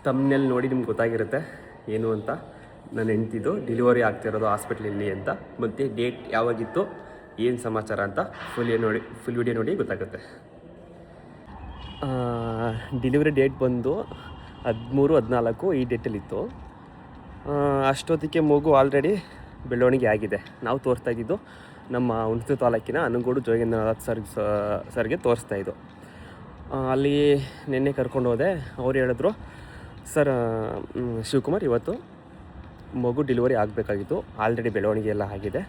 ತಮ್ಮನೇಲಿ ನೋಡಿ ನಿಮ್ಗೆ ಗೊತ್ತಾಗಿರುತ್ತೆ ಏನು ಅಂತ. ನನ್ನ ಹೆಂಡ್ತಿದ್ದು ಡೆಲಿವರಿ ಆಗ್ತಿರೋದು ಹಾಸ್ಪಿಟ್ಲಲ್ಲಿ ಅಂತ, ಮತ್ತು ಡೇಟ್ ಯಾವಾಗಿತ್ತು, ಏನು ಸಮಾಚಾರ ಅಂತ ಫುಲ್ ವಿಡಿಯೋ ನೋಡಿ ಗೊತ್ತಾಗುತ್ತೆ. ಡೆಲಿವರಿ ಡೇಟ್ ಬಂದು 13-14 ಈ ಡೇಟಲ್ಲಿತ್ತು. ಅಷ್ಟೊತ್ತಿಗೆ ಮಗು ಆಲ್ರೆಡಿ ಬೆಳವಣಿಗೆ ಆಗಿದೆ. ನಾವು ತೋರಿಸ್ತಾ ಇದ್ದಿದ್ದು ನಮ್ಮ ಹುಣಸೂರು ತಾಲೂಕಿನ ಅನಗೋಡು ಜೋಗೇಂದ್ರನಾಥ್ ಸರ್ಗೆ ತೋರಿಸ್ತಾಯಿದ್ದು. ಅಲ್ಲಿ ನಿನ್ನೆ ಕರ್ಕೊಂಡು ಹೋದೆ. ಅವ್ರು ಹೇಳಿದ್ರು, ಸರ್ ಶಿವಕುಮಾರ್, ಇವತ್ತು ಮಗು ಡೆಲಿವರಿ ಆಗಬೇಕಾಗಿತ್ತು, ಆಲ್ರೆಡಿ ಬೆಳವಣಿಗೆ ಎಲ್ಲ ಆಗಿದೆ,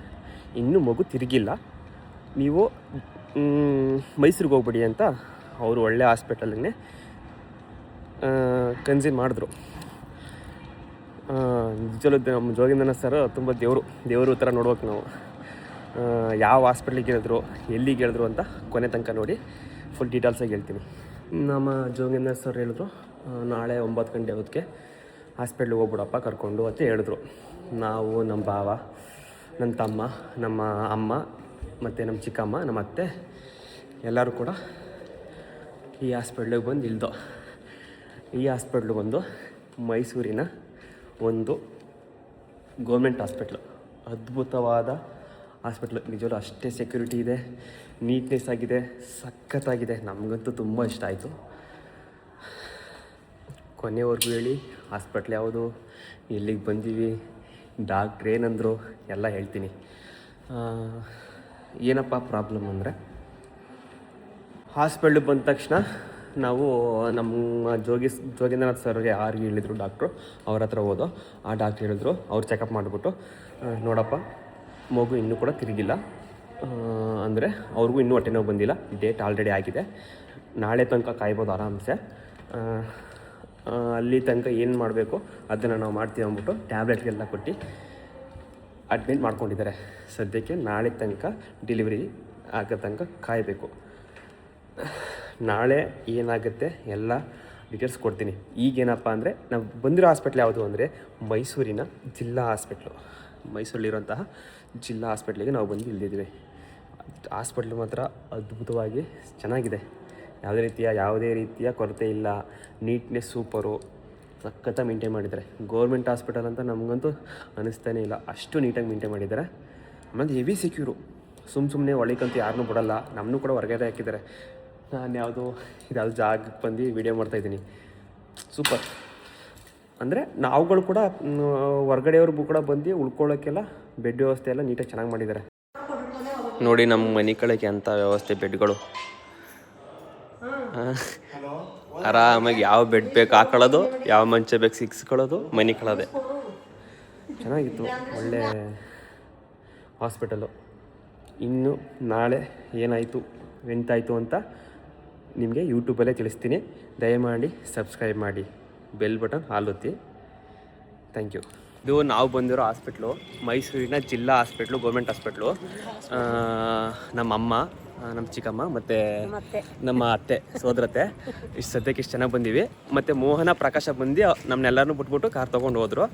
ಇನ್ನೂ ಮಗು ತಿರುಗಿಲ್ಲ, ನೀವು ಮೈಸೂರಿಗೆ ಹೋಗ್ಬಿಡಿ ಅಂತ ಅವರು ಒಳ್ಳೆ ಹಾಸ್ಪಿಟಲನ್ನೇ ಕನ್ಸಿನ್ ಮಾಡಿದ್ರು. ನಿಜವೂ ನಮ್ಮ ಜೋಗೇಂದ್ರನಾಥ್ ಸರ್ ತುಂಬ ದೇವರು ಥರ ನೋಡ್ಬೇಕು ನಾವು. ಯಾವ ಹಾಸ್ಪಿಟ್ಲಿಗೆ ಹೇಳಿದ್ರು, ಎಲ್ಲಿಗೆ ಹೇಳಿದ್ರು ಅಂತ ಕೊನೆ ತನಕ ನೋಡಿ ಫುಲ್ ಡೀಟೇಲ್ಸಾಗಿ ಹೇಳ್ತೀನಿ. ನಮ್ಮ ಜೋಗೇಂದ್ರನಾಥ್ ಸರ್ ಹೇಳಿದ್ರು, ನಾಳೆ 9 ಗಂಟೆ ಹೊತ್ತಿಗೆ ಹಾಸ್ಪಿಟ್ಲಿಗೆ ಹೋಗ್ಬಿಡಪ್ಪ ಕರ್ಕೊಂಡು ಅಂತ ಹೇಳಿದ್ರು. ನಾವು, ನಮ್ಮ ಭಾವ, ನನ್ನ ತಮ್ಮ, ನಮ್ಮ ಅಮ್ಮ ಮತ್ತು ನಮ್ಮ ಚಿಕ್ಕಮ್ಮ, ನಮ್ಮ ಅತ್ತೆ ಎಲ್ಲರೂ ಕೂಡ ಈ ಹಾಸ್ಪಿಟ್ಲಿಗೆ ಬಂದು ಇಳ್ದೋ. ಈ ಹಾಸ್ಪಿಟ್ಲು ಬಂದು ಮೈಸೂರಿನ ಒಂದು ಗೌರ್ಮೆಂಟ್ ಹಾಸ್ಪಿಟ್ಲು, ಅದ್ಭುತವಾದ ಹಾಸ್ಪಿಟ್ಲು. ನಿಜವೂ ಅಷ್ಟೇ ಸೆಕ್ಯೂರಿಟಿ ಇದೆ, ನೀಟ್ನೆಸ್ ಆಗಿದೆ, ಸಖತ್ತಾಗಿದೆ. ನಮಗಂತೂ ತುಂಬ ಇಷ್ಟ ಆಯಿತು. ಕೊನೆವರೆಗೂ ಹೇಳಿ ಹಾಸ್ಪಿಟ್ಲ್ ಯಾವುದು, ಎಲ್ಲಿಗೆ ಬಂದೀವಿ, ಡಾಕ್ಟ್ರ್ ಏನಂದರು ಎಲ್ಲ ಹೇಳ್ತೀನಿ. ಏನಪ್ಪ ಪ್ರಾಬ್ಲಮ್ ಅಂದರೆ, ಹಾಸ್ಪಿಟ್ಲಿಗೆ ಬಂದ ತಕ್ಷಣ ನಾವು ನಮ್ಮ ಜೋಗೇಂದ್ರನಾಥ್ ಸರ್ಗೆ ಯಾರಿಗೆ ಹೇಳಿದ್ರು ಡಾಕ್ಟ್ರು, ಅವ್ರ ಹತ್ರ ಹೋದೋ. ಆ ಡಾಕ್ಟ್ರ್ ಹೇಳಿದ್ರು, ಅವ್ರು ಚೆಕಪ್ ಮಾಡಿಬಿಟ್ಟು, ನೋಡಪ್ಪ ಮಗು ಇನ್ನೂ ಕೂಡ ತಿರುಗಿಲ್ಲ, ಅಂದರೆ ಅವ್ರಿಗೂ ಇನ್ನೂ ಹೊಟ್ಟೆ ನೋವು ಬಂದಿಲ್ಲ, ಡೇಟ್ ಆಲ್ರೆಡಿ ಆಗಿದೆ, ನಾಳೆ ತನಕ ಕಾಯ್ಬೋದು ಆರಾಮ್ಸೆ, ಅಲ್ಲಿ ತನಕ ಏನು ಮಾಡಬೇಕು ಅದನ್ನು ನಾವು ಮಾಡ್ತೀವಿ ಅಂದ್ಬಿಟ್ಟು ಟ್ಯಾಬ್ಲೆಟ್ಗೆಲ್ಲ ಕೊಟ್ಟು ಅಡ್ಮಿಟ್ ಮಾಡ್ಕೊಂಡಿದ್ದಾರೆ. ಸದ್ಯಕ್ಕೆ ನಾಳೆ ತನಕ ಡೆಲಿವರಿ ಆಗೋ ತನಕ ಕಾಯಬೇಕು. ನಾಳೆ ಏನಾಗುತ್ತೆ ಎಲ್ಲ ಡೀಟೇಲ್ಸ್ ಕೊಡ್ತೀನಿ. ಈಗೇನಪ್ಪ ಅಂದರೆ, ನಾವು ಬಂದಿರೋ ಹಾಸ್ಪಿಟ್ಲ್ ಯಾವುದು ಅಂದರೆ ಮೈಸೂರಿನ ಜಿಲ್ಲಾ ಹಾಸ್ಪಿಟ್ಲು, ಮೈಸೂರಲ್ಲಿರುವಂತಹ ಜಿಲ್ಲಾ ಹಾಸ್ಪಿಟ್ಲಿಗೆ ನಾವು ಬಂದು ಇಳಿದಿದ್ದೀವಿ. ಹಾಸ್ಪಿಟ್ಲು ಮಾತ್ರ ಅದ್ಭುತವಾಗಿ ಚೆನ್ನಾಗಿದೆ, ಯಾವುದೇ ರೀತಿಯ ಕೊರತೆ ಇಲ್ಲ, ನೀಟ್ನೆಸ್ ಸೂಪರು, ಸಖತ್ತಾಗಿ ಮೇಂಟೈನ್ ಮಾಡಿದ್ದಾರೆ. ಗೌರ್ಮೆಂಟ್ ಹಾಸ್ಪಿಟಲ್ ಅಂತ ನಮಗಂತೂ ಅನ್ನಿಸ್ತಾನೇ ಇಲ್ಲ, ಅಷ್ಟು ನೀಟಾಗಿ ಮೇಂಟೈನ್ ಮಾಡಿದ್ದಾರೆ. ಆಮೇಲೆ ಹೆವಿ ಸೆಕ್ಯೂರು, ಸುಮ್ಮನೆ ಒಳಗಂತೂ ಯಾರನ್ನೂ ಬಿಡಲ್ಲ. ನಮ್ಮನ್ನೂ ಕೂಡ ಹೊರಗಡೆ ಹಾಕಿದ್ದಾರೆ. ನಾನು ಯಾವುದು ಜಾಗಕ್ಕೆ ಬಂದು ವೀಡಿಯೋ ಮಾಡ್ತಾಯಿದ್ದೀನಿ. ಸೂಪರ್. ಅಂದರೆ ನಾವುಗಳು ಕೂಡ ಹೊರಗಡೆಯವ್ರಿಗೂ ಕೂಡ ಬಂದು ಉಳ್ಕೊಳ್ಳೋಕ್ಕೆಲ್ಲ ಬೆಡ್ ವ್ಯವಸ್ಥೆ ಎಲ್ಲ ನೀಟಾಗಿ ಚೆನ್ನಾಗಿ ಮಾಡಿದ್ದಾರೆ. ನೋಡಿ ನಮ್ಮ ಮನೆ ಕಡೆಗೆ ಅಂಥ ವ್ಯವಸ್ಥೆ, ಬೆಡ್ಗಳು ಆರಾಮಾಗಿ ಯಾವ ಬೆಡ್ ಬೇಕು ಹಾಕೊಳ್ಳೋದು, ಯಾವ ಮಂಚ ಬೇಕು ಸಿಕ್ಸ್ಕೊಳ್ಳೋದು, ಮನೆ ಕಳೋದೆ. ಚೆನ್ನಾಗಿತ್ತು, ಒಳ್ಳೆ ಹಾಸ್ಪಿಟಲು. ಇನ್ನು ನಾಳೆ ಏನಾಯಿತು ಎಂತಾಯಿತು ಅಂತ ನಿಮಗೆ ಯೂಟ್ಯೂಬಲ್ಲೇ ತಿಳಿಸ್ತೀನಿ. ದಯಮಾಡಿ ಸಬ್ಸ್ಕ್ರೈಬ್ ಮಾಡಿ, ಬೆಲ್ ಬಟನ್ ಆಲ್ ಒತ್ತಿ. Thank you. ಇದು ನಾವು ಬಂದಿರೋ ಹಾಸ್ಪಿಟ್ಲು ಮೈಸೂರಿನ ಜಿಲ್ಲಾ ಹಾಸ್ಪಿಟ್ಲು, ಗೌರ್ಮೆಂಟ್ ಹಾಸ್ಪಿಟ್ಲು. ನಮ್ಮ ಅಮ್ಮ, ನಮ್ಮ ಚಿಕ್ಕಮ್ಮ ಮತ್ತು ನಮ್ಮ ಅತ್ತೆ ಸೋದರತ್ತೆ ಇಷ್ಟು ಸದ್ಯಕ್ಕೆ ಇಷ್ಟು ಚೆನ್ನಾಗಿ ಬಂದೀವಿ. ಮತ್ತು ಮೋಹನ ಪ್ರಕಾಶ ಬಂದು ನಮ್ಮನ್ನೆಲ್ಲರನ್ನೂ ಬಿಟ್ಬಿಟ್ಟು ಕಾರ್ ತೊಗೊಂಡು ಹೋದರು.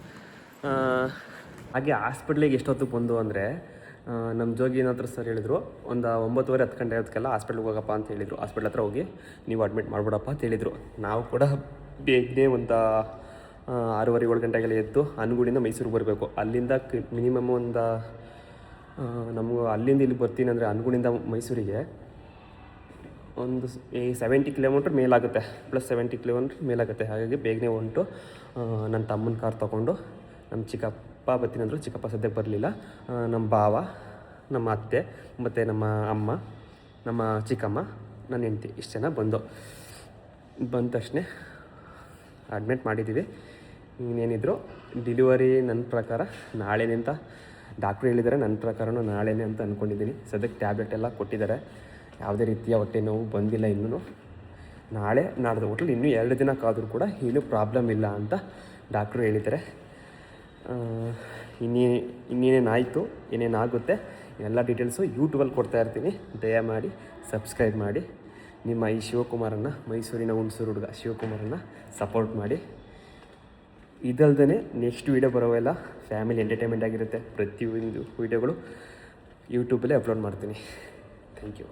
ಹಾಗೆ ಹಾಸ್ಪಿಟ್ಲಿಗೆ ಎಷ್ಟೊತ್ತಿಗೆ ಬಂದು ಅಂದರೆ, ನಮ್ಮ ಜೋಗಿನಾಥ್ ಸರ್ ಹೇಳಿದರು, ಒಂದು 9:30-10 ಗಂಟೆ ಹೊತ್ತಿಗೆಲ್ಲ ಹಾಸ್ಪಿಟ್ಲಿಗೆ ಹೋಗಪ್ಪ ಅಂತ ಹೇಳಿದರು. ಹಾಸ್ಪಿಟ್ಲ್ ಹತ್ರ ಹೋಗಿ ನೀವು ಅಡ್ಮಿಟ್ ಮಾಡಿಬಿಡಪ್ಪ ಅಂತ ಹೇಳಿದರು. ನಾವು ಕೂಡ ಬೇಗನೆ ಒಂದು 6:30-7 ಗಂಟೆಗೆಲ್ಲ ಎದ್ದು ಅನಗುಡಿಂದ ಮೈಸೂರಿಗೆ ಬರಬೇಕು. ಅಲ್ಲಿಂದ ಮಿನಿಮಮ್ ಒಂದು ನಮಗೂ ಅಲ್ಲಿಂದ ಇಲ್ಲಿ ಬರ್ತೀನಿ ಅಂದರೆ ಅನಗುಡಿಂದ ಮೈಸೂರಿಗೆ ಒಂದು 70 ಕಿಲೋಮೀಟ್ರ್ ಮೇಲಾಗುತ್ತೆ, +70 ಕಿಲೋಮೀಟ್ರ್ ಮೇಲಾಗುತ್ತೆ. ಹಾಗಾಗಿ ಬೇಗನೆ ಹೊಂಟು ನನ್ನ ತಮ್ಮನ ಕಾರ್ ತೊಗೊಂಡು ನಮ್ಮ ಚಿಕ್ಕಪ್ಪ ಬರ್ತೀನಿ ಅಂದರು. ಚಿಕ್ಕಪ್ಪ ಸದ್ಯಕ್ಕೆ ಬರಲಿಲ್ಲ. ನಮ್ಮ ಭಾವ, ನಮ್ಮ ಅತ್ತೆ ಮತ್ತು ನಮ್ಮ ಅಮ್ಮ, ನಮ್ಮ ಚಿಕ್ಕಮ್ಮ, ನನ್ನ ಹೆಂಡ್ತಿ ಇಷ್ಟು ಜನ ಬಂದ ತಕ್ಷಣ ಅಡ್ಮಿಟ್ ಮಾಡಿದ್ದೀವಿ. ಇನ್ನೇನಿದ್ರು ಡೆಲಿವರಿ ನನ್ನ ಪ್ರಕಾರ ನಾಳೆನೇ ಅಂತ ಡಾಕ್ಟ್ರು ಹೇಳಿದ್ದಾರೆ. ನನ್ನ ಪ್ರಕಾರನೂ ನಾಳೆನೇ ಅಂತ ಅಂದ್ಕೊಂಡಿದ್ದೀನಿ. ಸದ್ಯಕ್ಕೆ ಟ್ಯಾಬ್ಲೆಟ್ ಎಲ್ಲ ಕೊಟ್ಟಿದ್ದಾರೆ, ಯಾವುದೇ ರೀತಿಯ ಹೊಟ್ಟೆ ನೋವು ಬಂದಿಲ್ಲ ಇನ್ನೂ. ನಾಳೆ ನಾಡ್ದು ಹೋಟ್ಲು ಇನ್ನೂ 2 ದಿನ ಕಾದರೂ ಕೂಡ ಏನೂ ಪ್ರಾಬ್ಲಮ್ ಇಲ್ಲ ಅಂತ ಡಾಕ್ಟ್ರು ಹೇಳಿದ್ದಾರೆ. ಇನ್ನೇನೇನಾಯಿತು, ಏನೇನಾಗುತ್ತೆ ಎಲ್ಲ ಡೀಟೇಲ್ಸು ಯೂಟ್ಯೂಬಲ್ಲಿ ಕೊಡ್ತಾಯಿರ್ತೀನಿ. ದಯಮಾಡಿ ಸಬ್ಸ್ಕ್ರೈಬ್ ಮಾಡಿ. ನಿಮ್ಮ ಈ ಶಿವಕುಮಾರನ್ನು, ಮೈಸೂರಿನ ಹುಣಸೂರು ಹುಡುಗ ಶಿವಕುಮಾರನ್ನು ಸಪೋರ್ಟ್ ಮಾಡಿ. ಇದಲ್ದೇ ನೆಕ್ಸ್ಟ್ ವೀಡಿಯೋ ಬರೋವೆಲ್ಲ ಫ್ಯಾಮಿಲಿ ಎಂಟರ್ಟೈನ್ಮೆಂಟ್ ಆಗಿರುತ್ತೆ. ಪ್ರತಿಯೊಂದು ವೀಡಿಯೋಗಳು ಯೂಟ್ಯೂಬಲ್ಲೇ ಅಪ್ಲೋಡ್ ಮಾಡ್ತೀನಿ. Thank you.